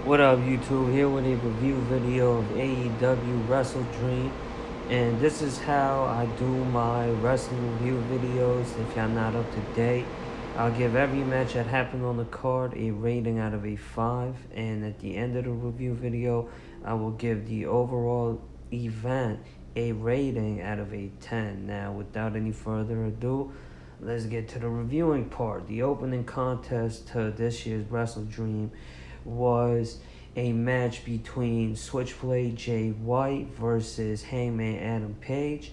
What up, YouTube? Here with a review video of AEW Wrestledream, and this is how I do my wrestling review videos. If y'all not up to date, I'll give every match that happened on the card a rating out of a 5, and at the end of the review video, I will give the overall event a rating out of a 10. Now, without any further ado, let's get to the reviewing part. The opening contest to this year's Wrestledream was a match between Switchblade Jay White versus Hangman Adam Page.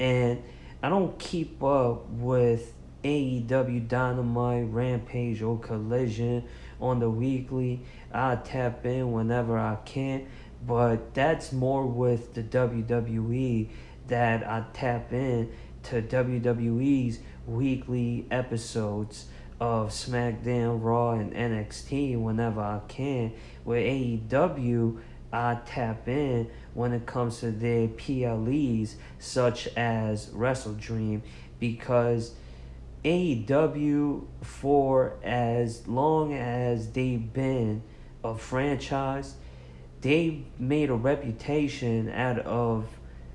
And I don't keep up with AEW Dynamite, Rampage, or Collision on the weekly. I tap in whenever I can, but that's more with the WWE that I tap in to WWE's weekly episodes of SmackDown, Raw, and NXT whenever I can. With AEW, I tap in when it comes to their PLEs, such as Wrestledream, because AEW, for as long as they've been a franchise, they made a reputation out of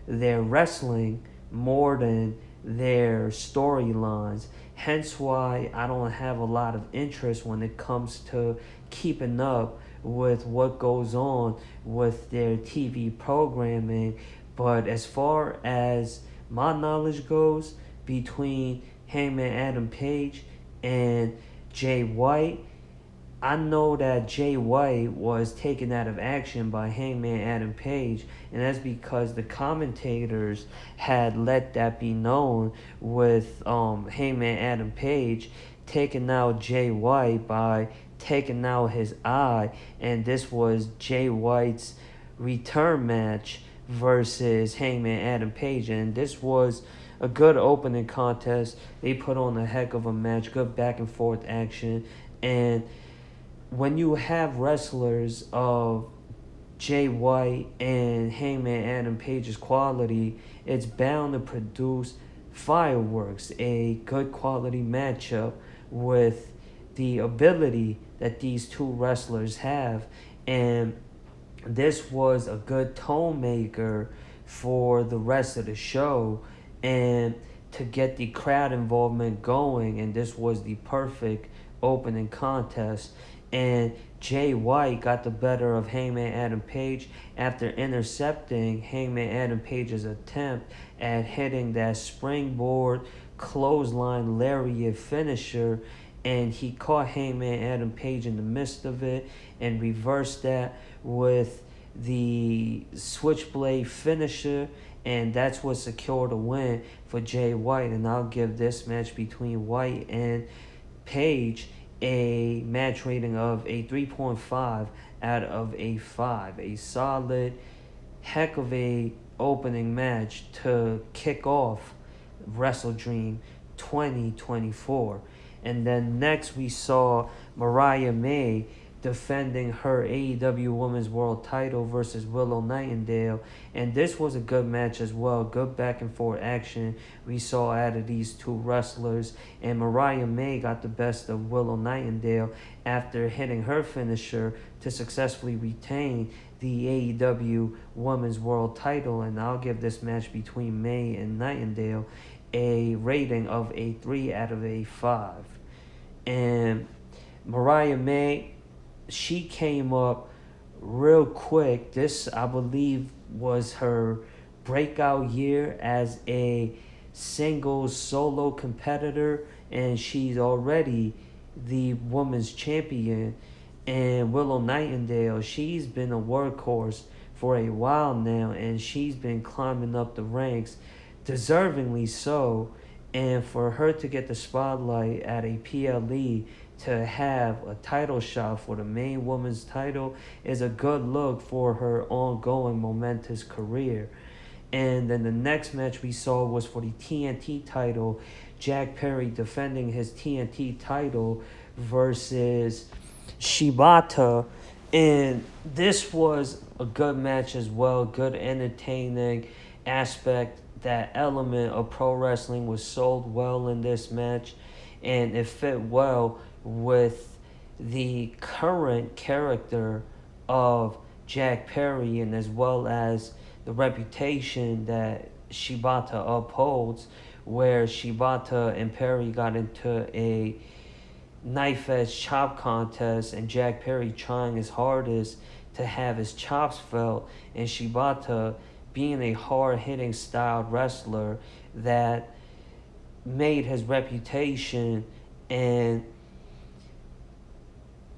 their wrestling more than their storylines. Hence why I don't have a lot of interest when it comes to keeping up with what goes on with their TV programming. But as far as my knowledge goes, between Hangman Adam Page and Jay White, I know that Jay White was taken out of action by Hangman Adam Page, and that's because the commentators had let that be known, with Hangman Adam Page taking out Jay White by taking out his eye, and this was Jay White's return match versus Hangman Adam Page, and this was a good opening contest. They put on a heck of a match, good back and forth action, and when you have wrestlers of Jay White and Hangman Adam Page's quality, it's bound to produce fireworks, a good quality matchup with the ability that these two wrestlers have. And this was a good tone maker for the rest of the show and to get the crowd involvement going, and this was the perfect opening contest. And Jay White got the better of Hangman Adam Page after intercepting Hangman Adam Page's attempt at hitting that springboard clothesline lariat finisher, and he caught Hangman Adam Page in the midst of it and reversed that with the switchblade finisher, and that's what secured a win for Jay White. And I'll give this match between White and Page a match rating of a 3.5 out of a 5. A solid heck of a opening match to kick off Wrestledream 2024. And then next we saw Mariah defending her AEW Women's World title versus Willow Nightingale, and this was a good match as well. Good back and forth action we saw out of these two wrestlers, and Mariah got the best of Willow Nightingale after hitting her finisher to successfully retain the AEW Women's World title. And I'll give this match between May and Nightingale a rating of a 3 out of a 5. And Mariah she came up real quick. This, I believe, was her breakout year as a singles solo competitor, and she's already the women's champion. And Willow Nightingale, she's been a workhorse for a while now, and she's been climbing up the ranks, deservingly so. And for her to get the spotlight at a PLE, to have a title shot for the main women's title, is a good look for her ongoing momentous career. And then the next match we saw was for the TNT title. Jack Perry defending his TNT title versus Shibata. And this was a good match as well. Good entertaining aspect. That element of pro wrestling was sold well in this match, and it fit well with the current character of Jack Perry, and as well as the reputation that Shibata upholds, where Shibata and Perry got into a knife edge chop contest, and Jack Perry trying his hardest to have his chops felt, and Shibata being a hard hitting styled wrestler that made his reputation and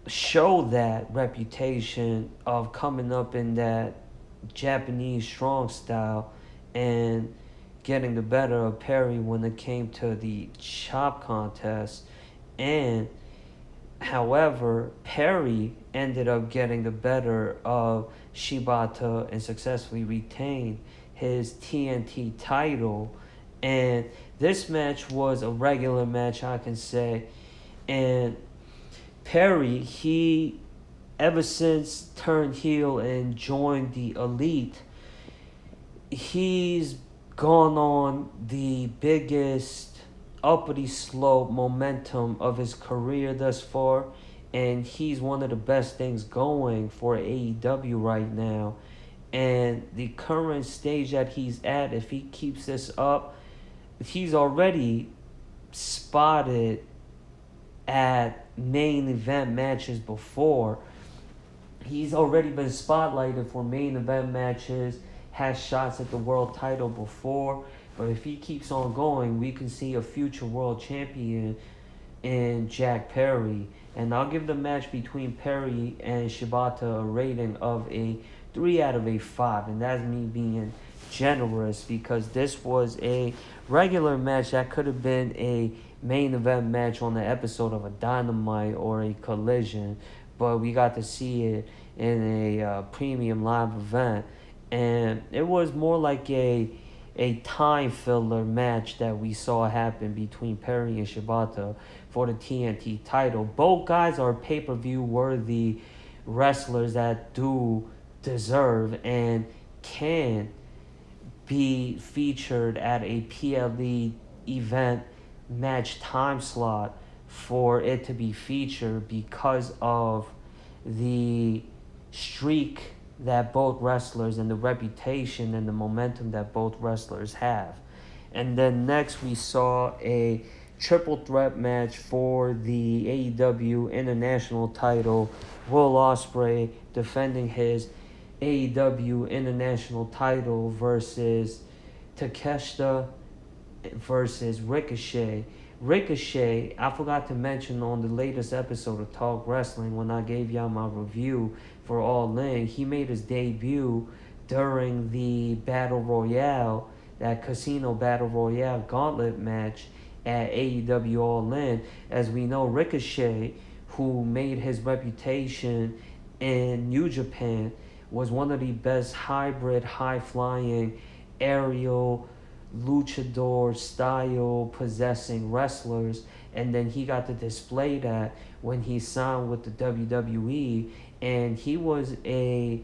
show that reputation of coming up in that Japanese strong style and getting the better of Perry when it came to the chop contest. And however, Perry ended up getting the better of Shibata and successfully retained his TNT title. And this match was a regular match, I can say. And Perry, he ever since turned heel and joined the Elite, he's gone on the biggest uppity slope momentum of his career thus far, and he's one of the best things going for AEW right now. And the current stage that he's at, if he keeps this up, he's already spotted at main event matches before. He's already been spotlighted for main event matches, has shots at the world title before. But if he keeps on going, we can see a future world champion in Jack Perry. And I'll give the match between Perry and Shibata a rating of a 3 out of 5. And that's me being generous, because this was a regular match that could have been a main event match on the episode of a Dynamite or a Collision, but we got to see it in a premium live event, and it was more like a time filler match that we saw happen between Perry and Shibata for the TNT title. Both guys are pay-per-view worthy wrestlers that do deserve and can be featured at a PLE event match time slot for it to be featured, because of the streak that both wrestlers and the reputation and the momentum that both wrestlers have. And then next we saw a triple threat match for the AEW International title. Will Ospreay defending his AEW International title versus Takeshita versus Ricochet. Ricochet, I forgot to mention on the latest episode of Talk Wrestling when I gave y'all my review for All In, he made his debut during the Battle Royale, that Casino Battle Royale gauntlet match at AEW All In. As we know, Ricochet, who made his reputation in New Japan, was one of the best hybrid, high-flying, aerial, luchador style possessing wrestlers, and then he got to display that when he signed with the WWE. And he was I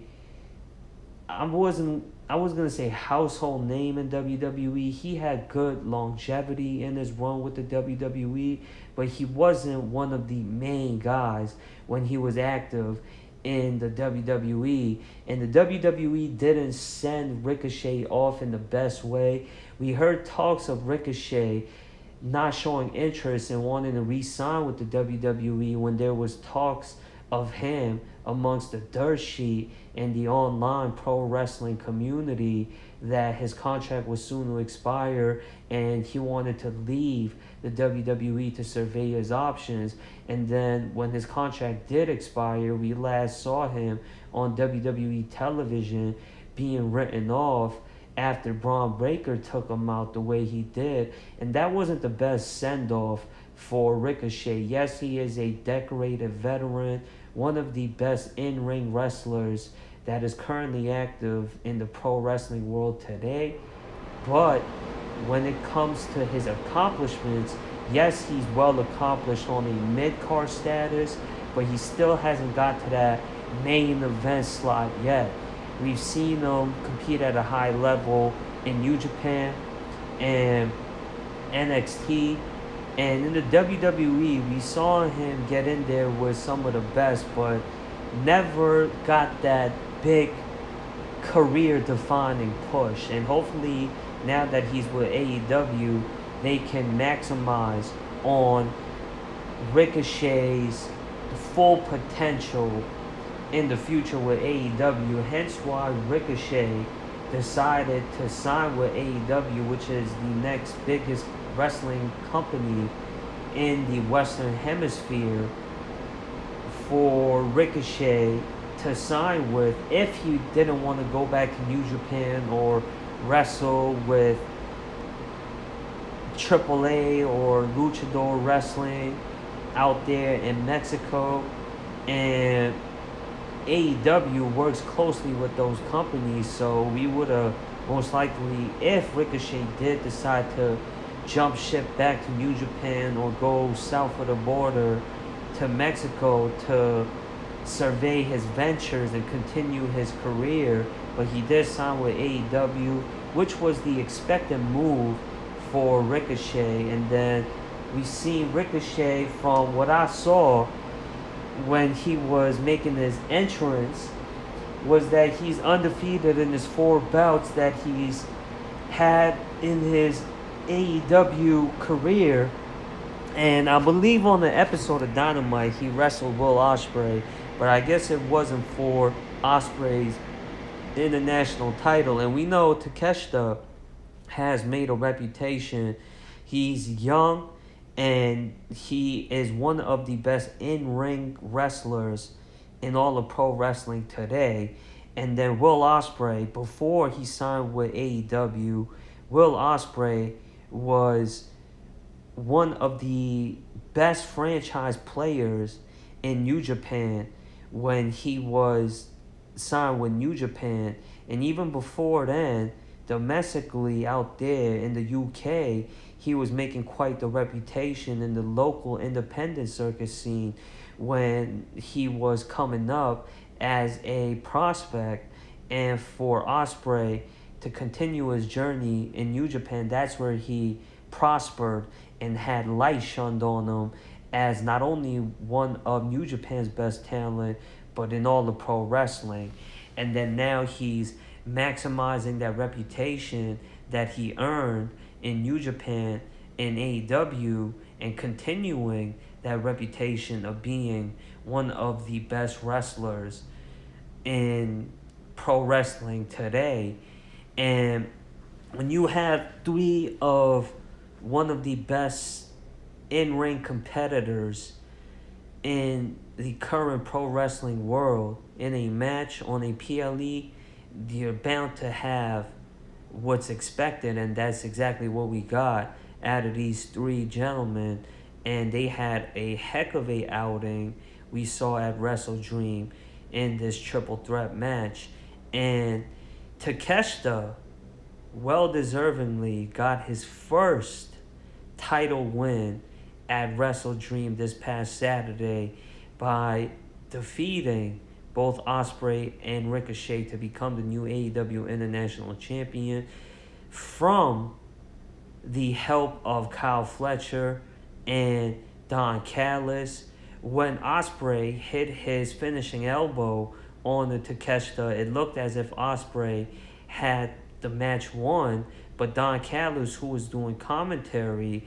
was gonna say household name in WWE. He had good longevity in his run with the WWE, but he wasn't one of the main guys when he was active in the WWE. And the WWE didn't send Ricochet off in the best way. We heard talks of Ricochet not showing interest in wanting to re-sign with the WWE when there was talks of him amongst the dirt sheet and the online pro wrestling community that his contract was soon to expire and he wanted to leave the WWE to survey his options. And then when his contract did expire, we last saw him on WWE television being written off after Braun Breaker took him out the way he did. And that wasn't the best send-off for Ricochet. Yes, he is a decorated veteran, one of the best in-ring wrestlers that is currently active in the pro wrestling world today. But when it comes to his accomplishments, yes, he's well accomplished on a mid-card status, but he still hasn't got to that main event slot yet. We've seen him compete at a high level in New Japan and NXT. And in the WWE, we saw him get in there with some of the best, but never got that big career defining push. And hopefully, now that he's with AEW, they can maximize on Ricochet's full potential in the future with AEW. Hence why Ricochet decided to sign with AEW, which is the next biggest wrestling company in the Western Hemisphere, for Ricochet to sign with if he didn't want to go back to New Japan or wrestle with AAA or Luchador Wrestling out there in Mexico. And AEW works closely with those companies, so we would have most likely, if Ricochet did decide to jump ship back to New Japan or go south of the border to Mexico to survey his ventures and continue his career, but he did sign with AEW, which was the expected move for Ricochet. And then we seen Ricochet, from what I saw when he was making his entrance, was that he's undefeated in his 4 bouts that he's had in his AEW career. And I believe on the episode of Dynamite he wrestled Will Ospreay, but I guess it wasn't for Osprey's international title. And we know Takeshita has made a reputation. He's young, and he is one of the best in-ring wrestlers in all of pro wrestling today. And then Will Ospreay, before he signed with AEW, Will Ospreay was one of the best franchise players in New Japan when he was signed with New Japan. And even before then, domestically out there in the UK, he was making quite the reputation in the local independent circus scene when he was coming up as a prospect. And for Ospreay to continue his journey in New Japan, that's where he prospered and had light shunned on him as not only one of New Japan's best talent, but in all of pro wrestling. And then now he's maximizing that reputation that he earned in New Japan in AEW, and continuing that reputation of being one of the best wrestlers in pro wrestling today. And when you have 3 of one of the best in-ring competitors in the current pro wrestling world in a match on a PLE, you're bound to have what's expected, and that's exactly what we got out of these 3 gentlemen. And they had a heck of a outing we saw at Wrestledream in this triple threat match. And Takeshita well-deservingly got his first title win at Wrestledream this past Saturday by defeating both Ospreay and Ricochet to become the new AEW International Champion, from the help of Kyle Fletcher and Don Callis. When Ospreay hit his finishing elbow on the Takeshita, it looked as if Ospreay had the match won, but Don Callis, who was doing commentary,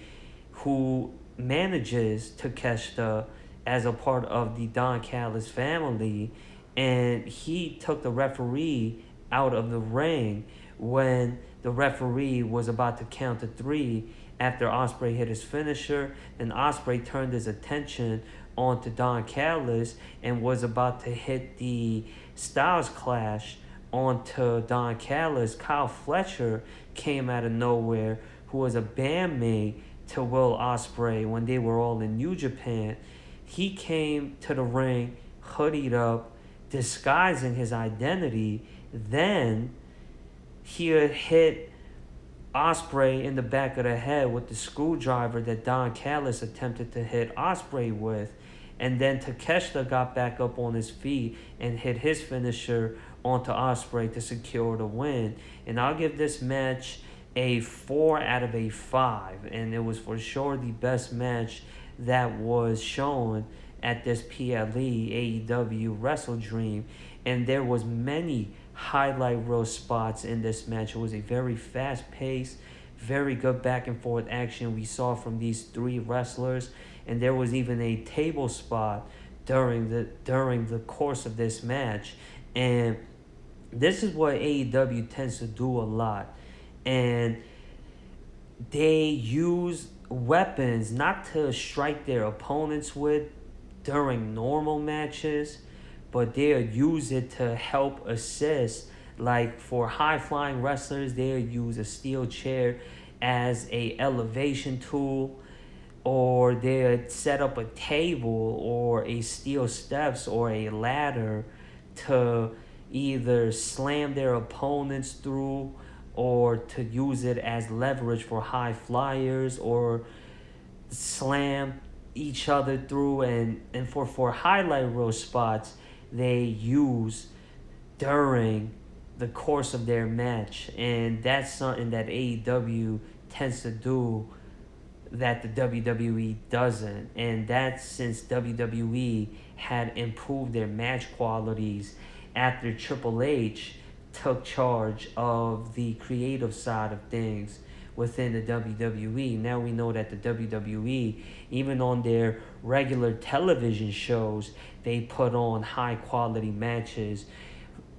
who manages Takeshita as a part of the Don Callis family, and he took the referee out of the ring when the referee was about to count to 3 after Ospreay hit his finisher. Then Ospreay turned his attention onto Don Callis and was about to hit the Styles Clash onto Don Callis. Kyle Fletcher came out of nowhere, who was a bandmate to Will Ospreay when they were all in New Japan. He came to the ring hoodied up, disguising his identity. Then he had hit Ospreay in the back of the head with the screwdriver that Don Callis attempted to hit Ospreay with. And then Takeshita got back up on his feet and hit his finisher onto Ospreay to secure the win. And I'll give this match a 4 out of 5. And it was for sure the best match that was shown at this PLE AEW Wrestledream, and there was many highlight reel spots in this match. It was a very fast paced, very good back and forth action we saw from these three wrestlers, and there was even a table spot during the course of this match. And this is what AEW tends to do a lot, and they use weapons not to strike their opponents with during normal matches, but they'll use it to help assist. Like for high flying wrestlers, they'll use a steel chair as a elevation tool, or they'll set up a table or a steel steps or a ladder to either slam their opponents through, or to use it as leverage for high flyers, or slam each other through. And for highlight reel spots, they use during the course of their match. And that's something that AEW tends to do that the WWE doesn't. And that's since WWE had improved their match qualities after Triple H took charge of the creative side of things within the WWE. Now we know that the WWE, even on their regular television shows, they put on high quality matches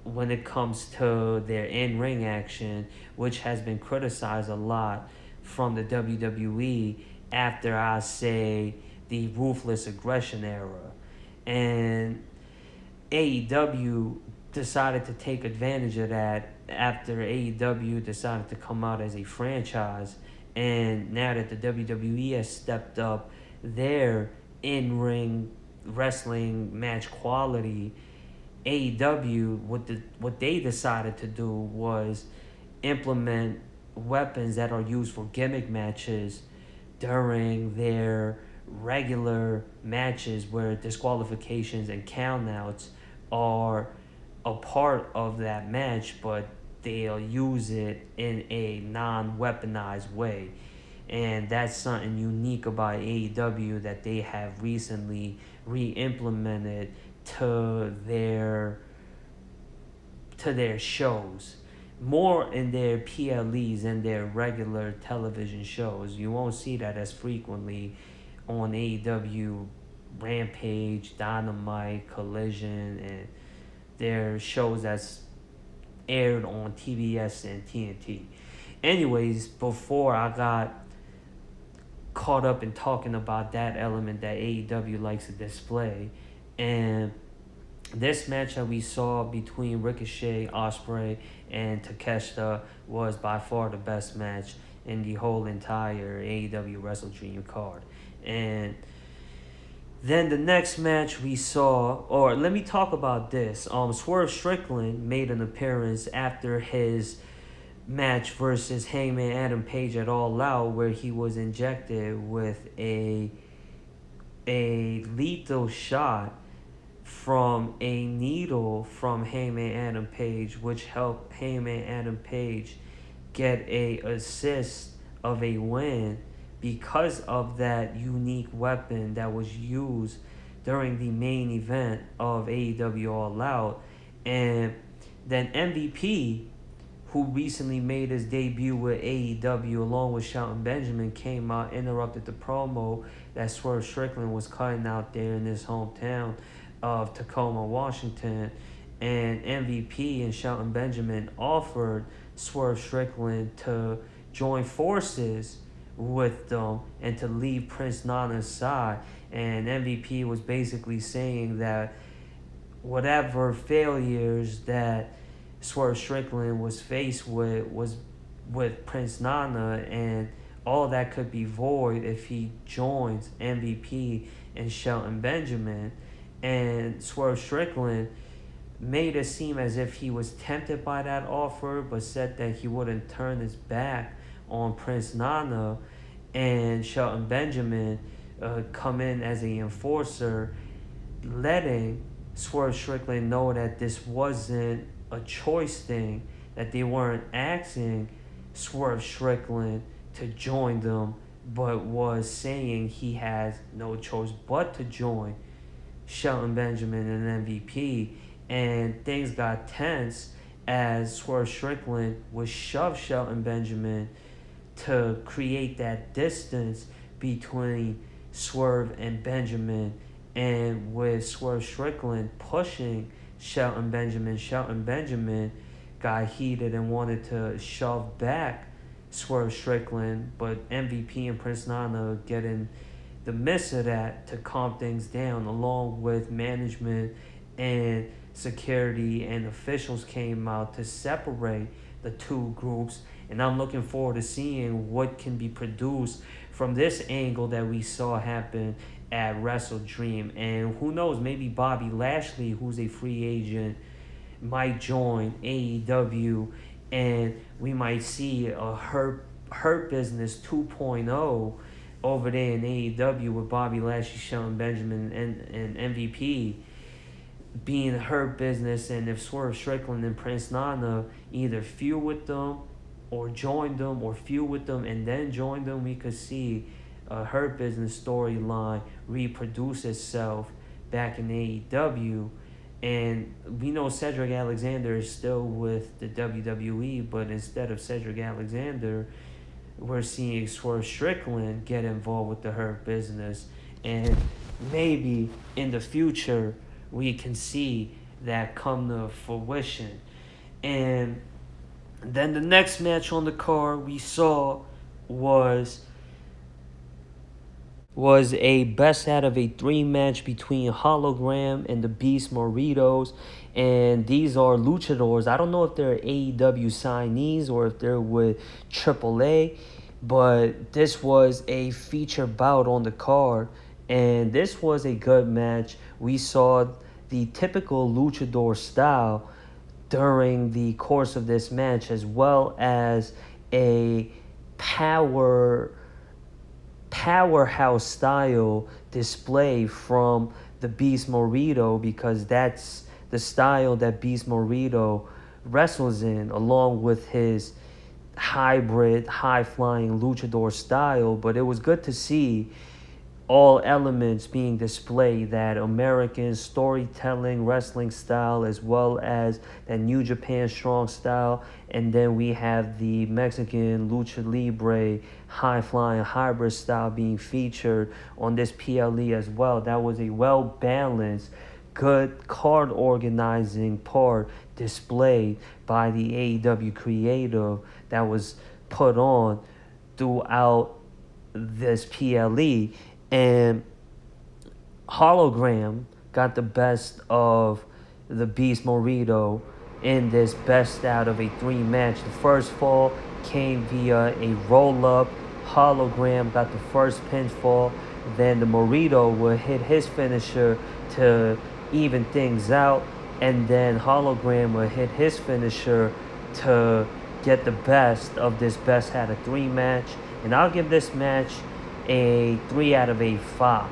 when it comes to their in-ring action, which has been criticized a lot from the WWE after, I say, the Ruthless Aggression era. And AEW decided to take advantage of that after AEW decided to come out as a franchise. And now that the WWE has stepped up their in-ring wrestling match quality, AEW, what they decided to do was implement weapons that are used for gimmick matches during their regular matches, where disqualifications and countouts are a part of that match, but they'll use it in a non-weaponized way. And that's something unique about AEW that they have recently re-implemented to their shows, more in their PLEs and their regular television shows. You won't see that as frequently on AEW Rampage, Dynamite, Collision, and their shows that's aired on TBS and TNT. Anyways, before I got caught up in talking about that element that AEW likes to display, and this match that we saw between Ricochet, Ospreay, and Takeshita was by far the best match in the whole entire AEW Wrestledream card. And then the next match we saw, or let me talk about this. Swer Strickland made an appearance after his match versus Hangman Adam Page at All Out, where he was injected with a lethal shot from a needle from Hangman Adam Page, which helped Hangman Adam Page get a assist of a win because of that unique weapon that was used during the main event of AEW All Out. And then MVP, who recently made his debut with AEW along with Shelton Benjamin, came out, interrupted the promo that Swerve Strickland was cutting out there in his hometown of Tacoma, Washington. And MVP and Shelton Benjamin offered Swerve Strickland to join forces with them and to leave Prince Nana's side. And MVP was basically saying that whatever failures that Swerve Strickland was faced with was with Prince Nana, and all that could be void if he joins MVP and Shelton Benjamin. And Swerve Strickland made it seem as if he was tempted by that offer, but said that he wouldn't turn his back on Prince Nana and Shelton Benjamin come in as an enforcer, letting Swerve Strickland know that this wasn't a choice thing, that they weren't asking Swerve Strickland to join them, but was saying he has no choice but to join Shelton Benjamin and MVP, and things got tense as Swer Strickland would shove Shelton Benjamin to create that distance between Swerve and Benjamin, and with Swerve Strickland pushing Shelton Benjamin got heated and wanted to shove back Swerve Strickland, but MVP and Prince Nana getting the midst of that to calm things down, along with management and security and officials came out to separate the two groups. And I'm looking forward to seeing what can be produced from this angle that we saw happen at Wrestledream. And who knows, maybe Bobby Lashley, who's a free agent, might join AEW, and we might see a Hurt Business 2.0 over there in AEW with Bobby Lashley, Shelton Benjamin, and MVP being Hurt Business. And if Swerve Strickland and Prince Nana either feud with them or join them, or feud with them and then join them, we could see a Hurt Business storyline reproduce itself back in AEW. And we know Cedric Alexander is still with the WWE, but instead of Cedric Alexander, we're seeing Swerve Strickland get involved with the Hurt Business. And maybe in the future, we can see that come to fruition. And then the next match on the card we saw was a best out of a 3 match between Hologram and the Beast Moritos. And these are luchadors. I don't know if they're AEW signees or if they're with AAA, but this was a feature bout on the card, and this was a good match. We saw the typical luchador style during the course of this match, as well as a powerhouse style display from the Beast Morito, because that's the style that Beast Morito wrestles in, along with his hybrid, high-flying luchador style. But it was good to see all elements being displayed, that American storytelling wrestling style, as well as that New Japan strong style. And then we have the Mexican lucha libre high-flying hybrid style being featured on this PLE as well. That was a well-balanced, good card organizing part displayed by the AEW creative that was put on throughout this PLE. And Hologram got the best of the Beast Morito in this best out of a 3 match. The first fall came via a roll-up. Hologram got the first pinfall. Then the Morito would hit his finisher to even things out. And then Hologram would hit his finisher to get the best of this best out of 3 match. And I'll give this match a 3 out of a 5.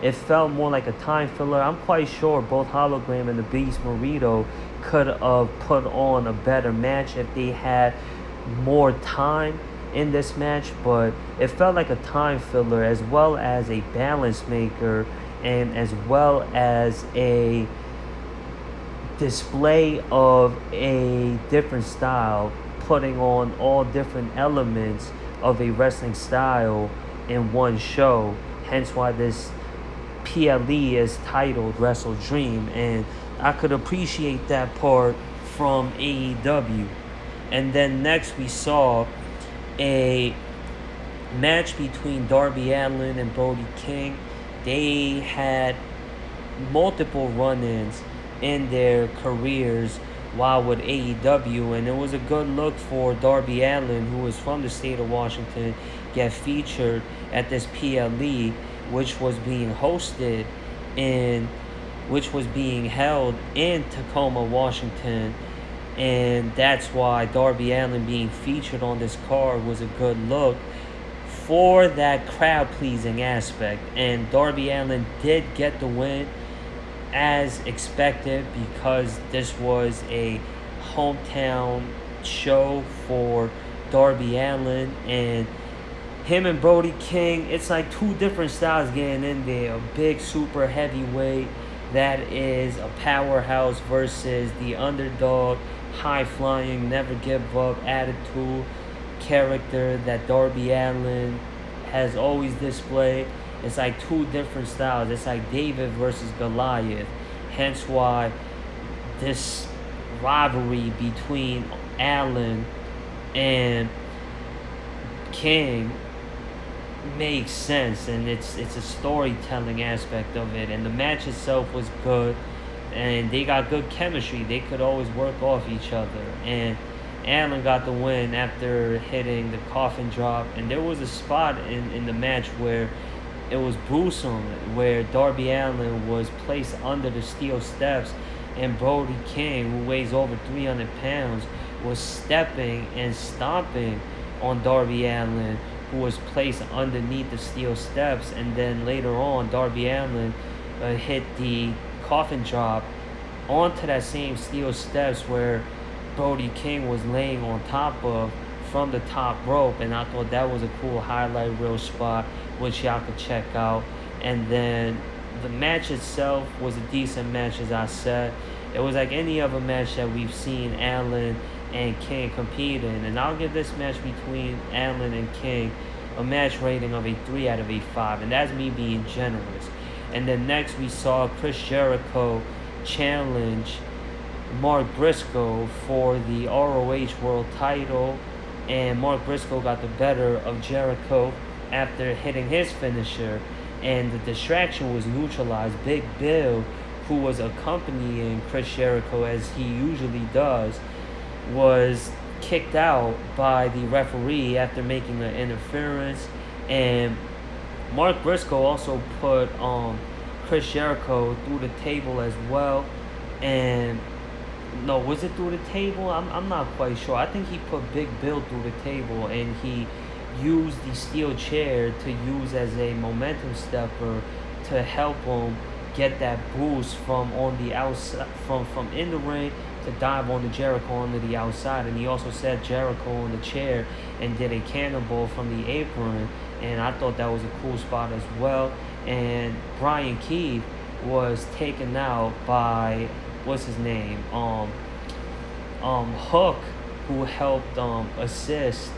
It felt more like a time filler. I'm quite sure both Hologram and the Beast Morito could have put on a better match if they had more time in this match, but it felt like a time filler as well as a balance maker, and as well as a display of a different style, putting on all different elements of a wrestling style in one show. Hence why this PLE is titled Wrestledream, and I could appreciate that part from AEW. And then next we saw a match between Darby Allin and Brody King. They had multiple run-ins in their careers while with AEW, and it was a good look for Darby Allin, who is from the state of Washington, get featured at this PLE, which was being held in Tacoma, Washington. And that's why Darby Allin being featured on this card was a good look for that crowd-pleasing aspect. And Darby Allin did get the win as expected, because this was a hometown show for Darby Allin. And him and Brody King, it's like 2 different styles getting in there. A big super heavyweight that is a powerhouse versus the underdog, high-flying, never give up attitude character that Darby Allin has always displayed. It's like two different styles. It's like David versus Goliath. Hence why this rivalry between Allin and King makes sense, and it's a storytelling aspect of it, and the match itself was good, and they got good chemistry. They could always work off each other, and Allen got the win after hitting the coffin drop. And there was a spot in the match where it was gruesome, where Darby Allin was placed under the steel steps, and Brody King, who weighs over 300 pounds, was stepping and stomping on Darby Allin, who was placed underneath the steel steps. And then later on, Darby Allin hit the coffin drop onto that same steel steps where Brody King was laying on top of from the top rope. And I thought that was a cool highlight reel spot, which y'all could check out. And then the match itself was a decent match, as I said. It was like any other match that we've seen Allin and King compete in. And I'll give this match between Allin and King a match rating of a 3 out of a 5. And that's me being generous. And then next we saw Chris Jericho challenge Mark Briscoe for the ROH World title. And Mark Briscoe got the better of Jericho after hitting his finisher. And the distraction was neutralized. Big Bill, who was accompanying Chris Jericho as he usually does, was kicked out by the referee after making an interference. And Mark Briscoe also put Chris Jericho through the table as well. And no, was it through the table? I'm not quite sure. I think he put Big Bill through the table, and he used the steel chair to use as a momentum stepper to help him get that boost from on the outside, from in the ring, to dive on the Jericho onto the outside. And he also set Jericho on the chair and did a cannonball from the apron, and I thought that was a cool spot as well. And Brian Keith was taken out by what's his name, Hook, who helped assist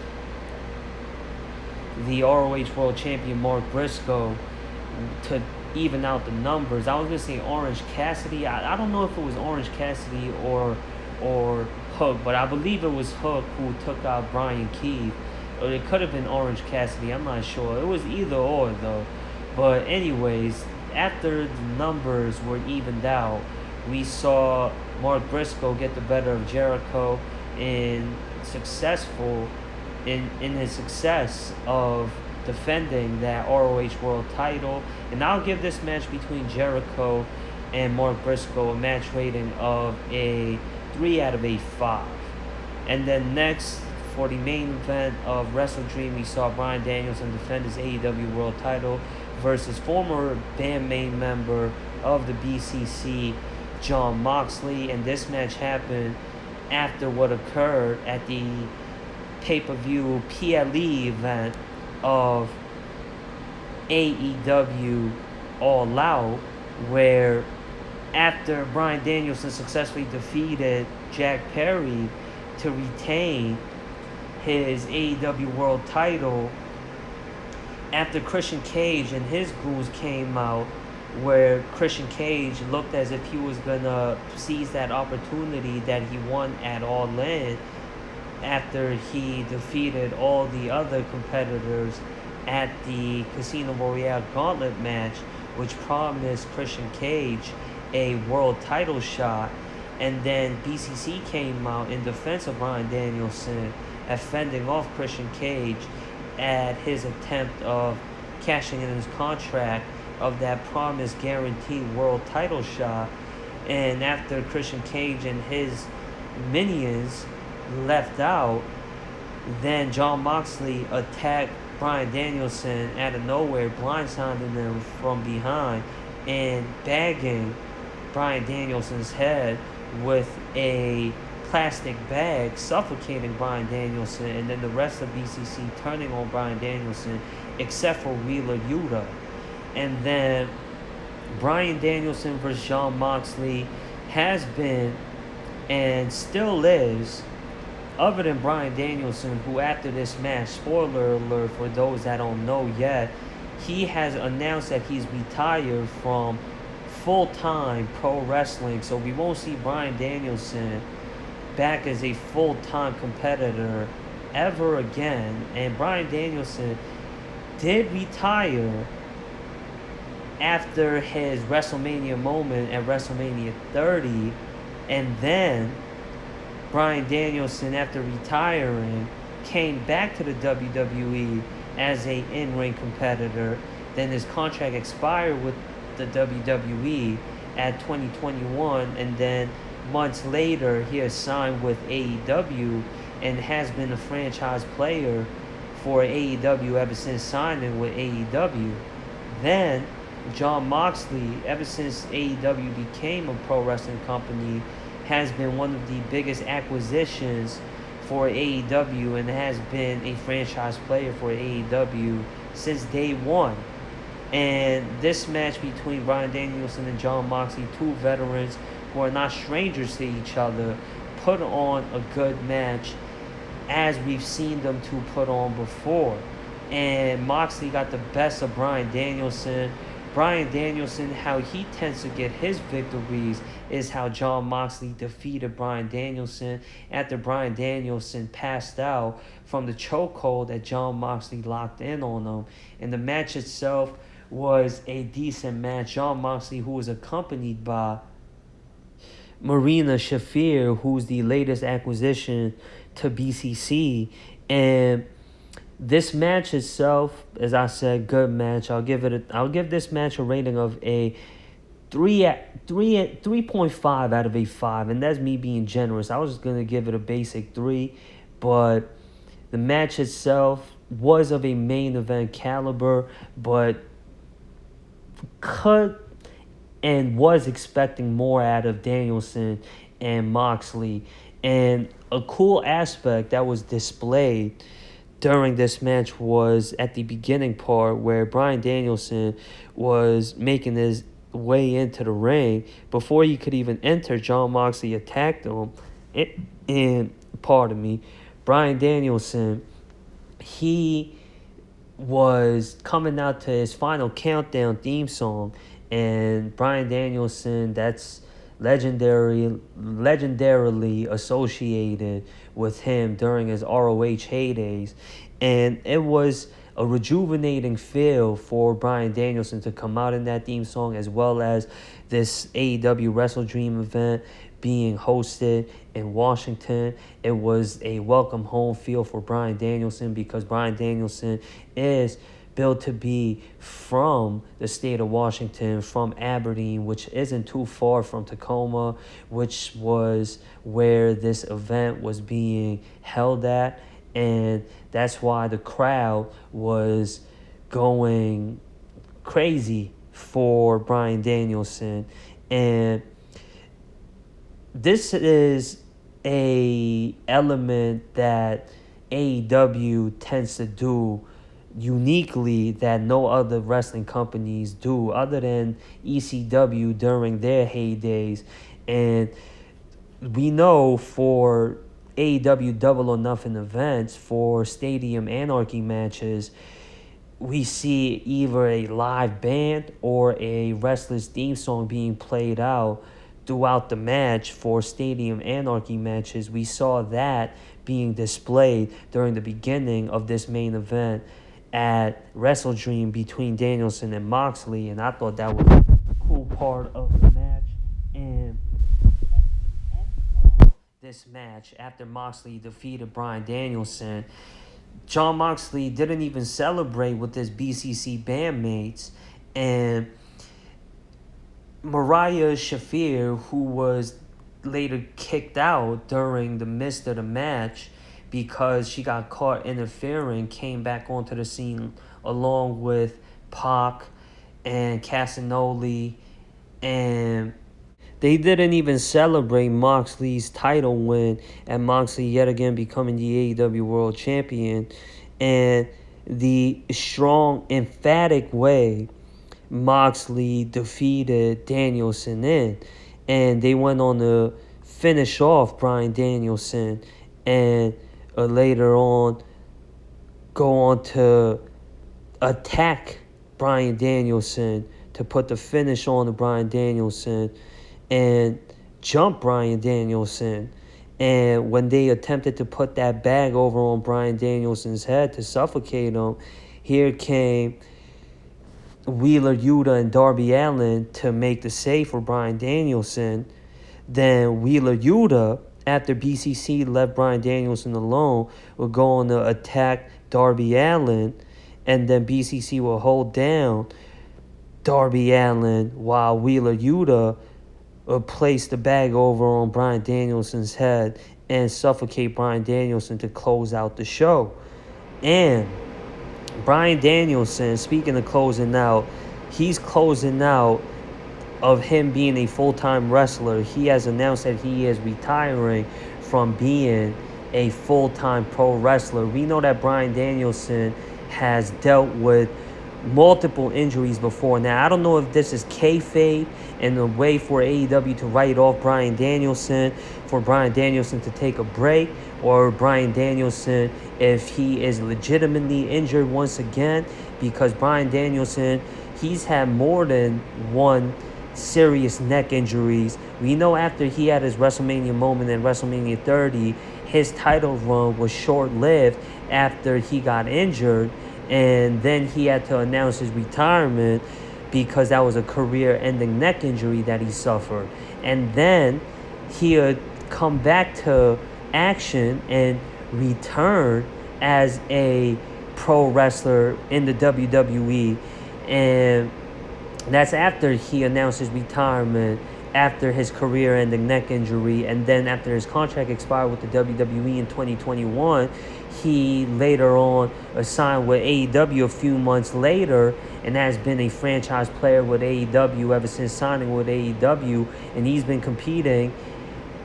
the ROH World Champion Mark Briscoe to even out the numbers. I was gonna say Orange Cassidy. I don't know if it was Orange Cassidy or Hook, but I believe it was Hook who took out Brian Keith. Or it could have been Orange Cassidy. I'm not sure. It was either or though. But anyways, after the numbers were evened out, we saw Mark Briscoe get the better of Jericho in his success of defending that ROH World title. And I'll give this match between Jericho and Mark Briscoe a match rating of a 3 out of a 5. And then next, for the main event of Wrestledream, we saw Bryan Danielson defend his AEW World title versus former band main member of the BCC, Jon Moxley. And this match happened after what occurred at the pay-per-view PLE event of AEW All Out, where after Bryan Danielson successfully defeated Jack Perry to retain his AEW World title, after Christian Cage and his goons came out, where Christian Cage looked as if he was gonna seize that opportunity that he won at All In after he defeated all the other competitors at the Casino Royale Gauntlet match, which promised Christian Cage a world title shot. And then BCC came out in defense of Bryan Danielson, fending off Christian Cage at his attempt of cashing in his contract of that promised guaranteed world title shot. And after Christian Cage and his minions left out, then Jon Moxley attacked Bryan Danielson out of nowhere, blindsiding him from behind and bagging Bryan Danielson's head with a plastic bag, suffocating Bryan Danielson, and then the rest of BCC turning on Bryan Danielson except for Wheeler Yuta. And then Bryan Danielson versus Jon Moxley has been and still is, other than Bryan Danielson, who after this match, spoiler alert for those that don't know yet, he has announced that he's retired from full-time pro wrestling. So we won't see Bryan Danielson back as a full-time competitor ever again. And Bryan Danielson did retire after his WrestleMania moment at WrestleMania 30, and then Bryan Danielson, after retiring, came back to the WWE as a in-ring competitor. Then his contract expired with the WWE at 2021, and then months later he has signed with AEW and has been a franchise player for AEW ever since signing with AEW. Then Jon Moxley, ever since AEW became a pro wrestling company, has been one of the biggest acquisitions for AEW and has been a franchise player for AEW since day one. And this match between Bryan Danielson and Jon Moxley, two veterans who are not strangers to each other, put on a good match as we've seen them two put on before. And Moxley got the best of Bryan Danielson. Bryan Danielson, how he tends to get his victories is how Jon Moxley defeated Bryan Danielson after Bryan Danielson passed out from the chokehold that Jon Moxley locked in on him. And the match itself was a decent match. Jon Moxley, who was accompanied by Marina Shafir, who's the latest acquisition to BCC, and this match itself, as I said, good match. I'll give this match a rating of a 3.5 out of a 5, and that's me being generous. I was just gonna give it a basic 3, but the match itself was of a main event caliber, but could and was expecting more out of Danielson and Moxley. And a cool aspect that was displayed during this match was at the beginning part where Bryan Danielson was making his way into the ring. Before he could even enter, Jon Moxley attacked him. And pardon me, Bryan Danielson, he was coming out to his final countdown theme song, and Bryan Danielson, that's legendarily associated with him during his ROH heydays, and it was a rejuvenating feel for Bryan Danielson to come out in that theme song, as well as this AEW Wrestledream event being hosted in Washington. It was a welcome home feel for Bryan Danielson because Bryan Danielson is built to be from the state of Washington, from Aberdeen, which isn't too far from Tacoma, which was where this event was being held at. And that's why the crowd was going crazy for Bryan Danielson. And this is a element that AEW tends to do uniquely that no other wrestling companies do other than ECW during their heydays. And we know for AEW Double or Nothing events, for Stadium Anarchy matches, we see either a live band or a wrestler's theme song being played out throughout the match. For Stadium Anarchy matches, we saw that being displayed during the beginning of this main event at Wrestledream between Danielson and Moxley, and I thought that was a cool part of the match. And at the end of this match, after Moxley defeated Bryan Danielson, Jon Moxley didn't even celebrate with his BCC bandmates, and Mariah Shafir, who was later kicked out during the midst of the match because she got caught interfering, came back onto the scene along with Pac and Casanoli, and they didn't even celebrate Moxley's title win, and Moxley yet again becoming the AEW World Champion. And the strong, emphatic way Moxley defeated Danielson in. And they went on to finish off Bryan Danielson and later on go on to attack Bryan Danielson to put the finish on to Bryan Danielson and jump Bryan Danielson. And when they attempted to put that bag over on Bryan Danielson's head to suffocate him, here came Wheeler Yuta and Darby Allin to make the save for Bryan Danielson. Then Wheeler Yuta, after BCC left Bryan Danielson alone, will go on to attack Darby Allin, and then BCC will hold down Darby Allin while Wheeler Yuta will place the bag over on Bryan Danielson's head and suffocate Bryan Danielson to close out the show. And Bryan Danielson, speaking of closing out, he's closing out of him being a full-time wrestler. He has announced that he is retiring from being a full-time pro wrestler. We know that Bryan Danielson has dealt with multiple injuries before. Now, I don't know if this is kayfabe and a way for AEW to write off Bryan Danielson, for Bryan Danielson to take a break, or Bryan Danielson if he is legitimately injured once again, because Bryan Danielson, he's had more than one serious neck injuries. We know after he had his WrestleMania moment in WrestleMania 30, his title run was short-lived after he got injured, and then he had to announce his retirement because that was a career-ending neck injury that he suffered. And then he would come back to action and return as a pro wrestler in the WWE, and that's after he announced his retirement after his career-ending neck injury. And then after his contract expired with the WWE in 2021, he later on signed with AEW a few months later and has been a franchise player with AEW ever since signing with AEW. And he's been competing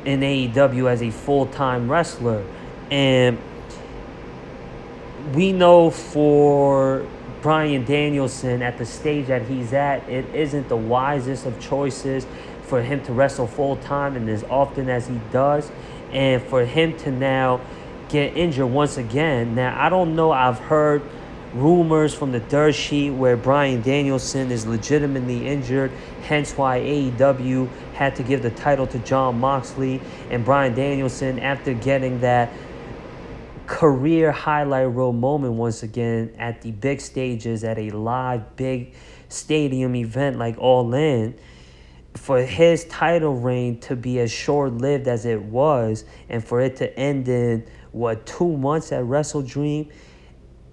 in AEW as a full-time wrestler. And we know for Bryan Danielson, at the stage that he's at, it isn't the wisest of choices for him to wrestle full-time and as often as he does. And for him to now get injured once again. Now, I don't know. I've heard rumors from the dirt sheet where Bryan Danielson is legitimately injured, hence why AEW had to give the title to Jon Moxley. And Bryan Danielson, after getting that career highlight reel moment once again at the big stages at a live big stadium event like All In, for his title reign to be as short-lived as it was and for it to end in 2 months at Wrestledream,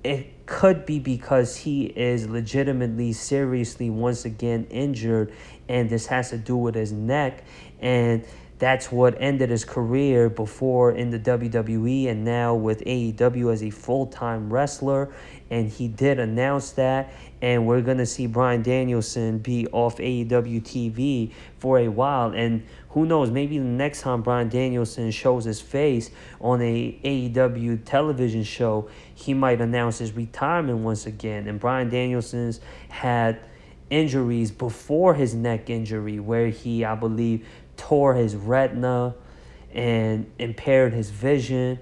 it could be because he is legitimately seriously once again injured, and this has to do with his neck, and that's what ended his career before in the WWE and now with AEW as a full-time wrestler. And he did announce that. And we're going to see Bryan Danielson be off AEW TV for a while. And who knows, maybe the next time Bryan Danielson shows his face on a AEW television show, he might announce his retirement once again. And Bryan Danielson's had injuries before his neck injury where he, I believe, tore his retina and impaired his vision.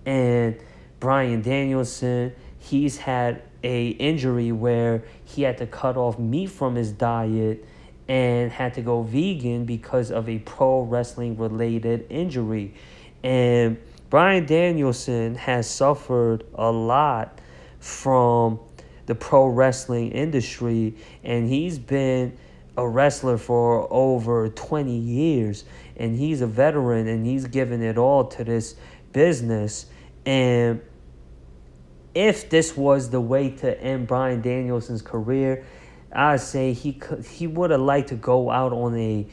And Bryan Danielson, he's had a injury where he had to cut off meat from his diet and had to go vegan because of a pro wrestling related injury. And Bryan Danielson has suffered a lot from the pro wrestling industry, and he's been a wrestler for over 20 years, and he's a veteran, and he's given it all to this business. And if this was the way to end Bryan Danielson's career, I'd say he would have liked to go out on a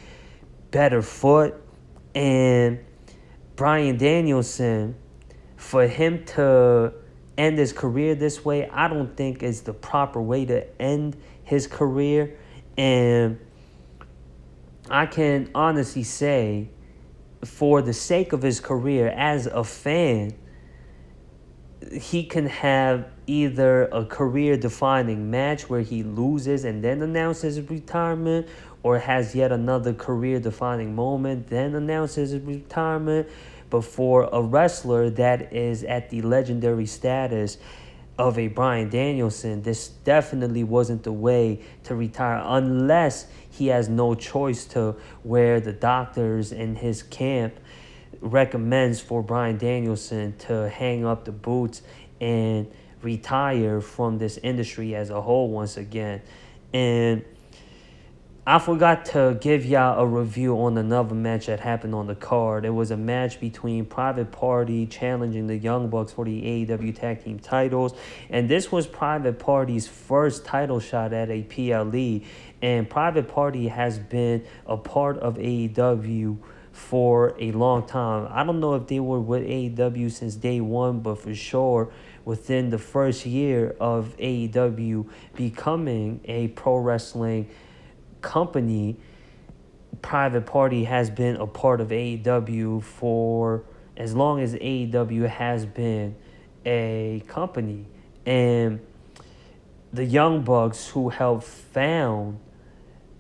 better foot. And Bryan Danielson, for him to end his career this way, I don't think is the proper way to end his career. And I can honestly say, for the sake of his career as a fan, he can have either a career-defining match where he loses and then announces his retirement, or has yet another career-defining moment, then announces his retirement. But for a wrestler that is at the legendary status of a Bryan Danielson, this definitely wasn't the way to retire, unless he has no choice to, where the doctors in his camp recommends for Bryan Danielson to hang up the boots and retire from this industry as a whole once again. And I forgot to give y'all a review on another match that happened on the card. It was a match between Private Party challenging the Young Bucks for the AEW Tag Team titles. And this was Private Party's first title shot at a PLE. And Private Party has been a part of AEW for a long time. I don't know if they were with AEW since day one, but for sure within the first year of AEW becoming a pro wrestling company, Private Party has been a part of AEW for as long as AEW has been a company. And the Young Bucks, who helped found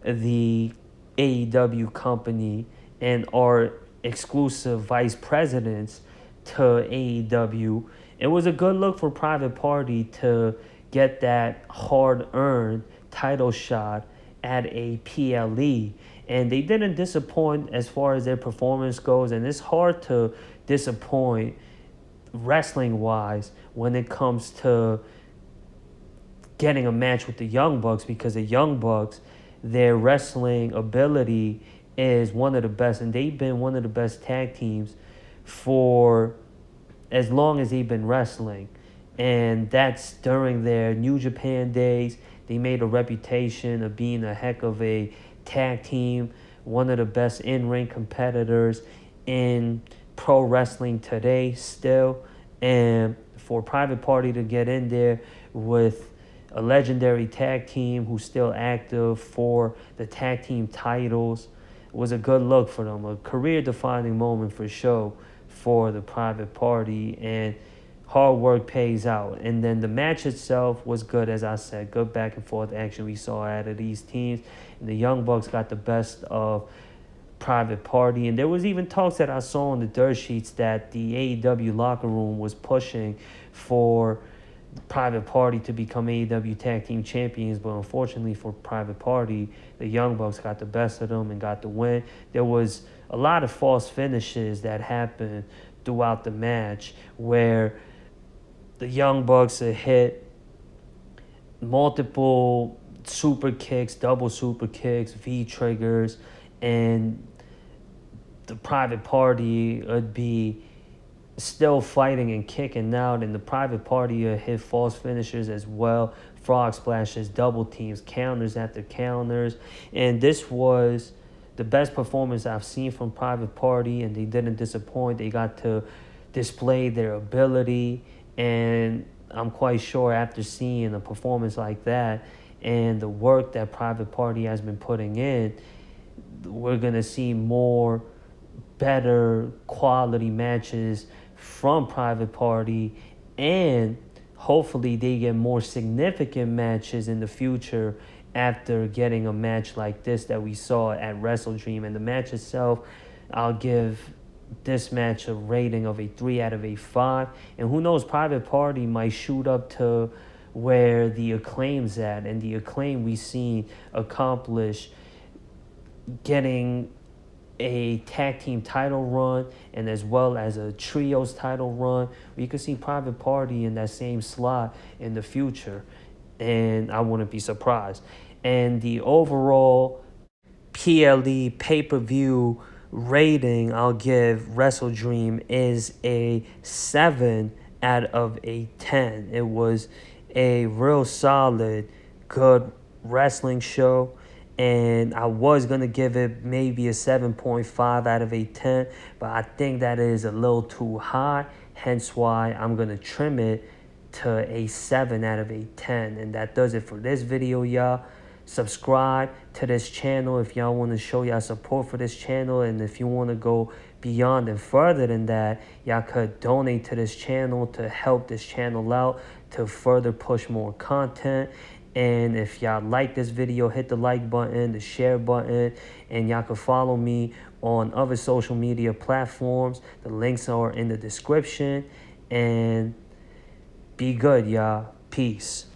the AEW company and are exclusive vice presidents to AEW, it was a good look for Private Party to get that hard-earned title shot at a PLE. And they didn't disappoint as far as their performance goes. And it's hard to disappoint wrestling-wise when it comes to getting a match with the Young Bucks, because the Young Bucks, their wrestling ability is one of the best, and they've been one of the best tag teams for as long as they've been wrestling. And that's during their New Japan days. They made a reputation of being a heck of a tag team, one of the best in-ring competitors in pro wrestling today still. And for Private Party to get in there with a legendary tag team who's still active for the tag team titles was a good look for them. A career-defining moment for sure for the Private Party, and hard work pays out. And then the match itself was good, as I said. Good back and forth action we saw out of these teams. And the Young Bucks got the best of Private Party. And there was even talks that I saw on the dirt sheets that the AEW locker room was pushing for Private Party to become AEW Tag Team Champions. But unfortunately for Private Party, the Young Bucks got the best of them and got the win. There was a lot of false finishes that happened throughout the match where the Young Bucks had hit multiple super kicks, double super kicks, V-triggers, and the Private Party would be still fighting and kicking out, and the Private Party would hit false finishers as well, frog splashes, double teams, counters after counters. And this was the best performance I've seen from Private Party, and they didn't disappoint. They got to display their ability. And I'm quite sure after seeing a performance like that and the work that Private Party has been putting in, we're going to see more better quality matches from Private Party, and hopefully they get more significant matches in the future after getting a match like this that we saw at Wrestledream. And the match itself, I'll give this match a rating of a 3 out of a 5. And who knows, Private Party might shoot up to where the Acclaim's at. And the Acclaim we seen accomplish getting a tag team title run and as well as a trios title run. We could see Private Party in that same slot in the future, and I wouldn't be surprised. And the overall PLE pay-per-view rating I'll give Wrestledream is a 7 out of a 10. It was a real solid, good wrestling show, and I was going to give it maybe a 7.5 out of a 10, but I think that is a little too high, hence why I'm going to trim it to a 7 out of a 10. And that does it for this video, y'all. Subscribe to this channel if y'all want to show y'all support for this channel, and if you want to go beyond and further than that, y'all could donate to this channel to help this channel out, to further push more content. And if y'all like this video, hit the like button, the share button, and y'all can follow me on other social media platforms. The links are in the description. And be good, y'all. Peace.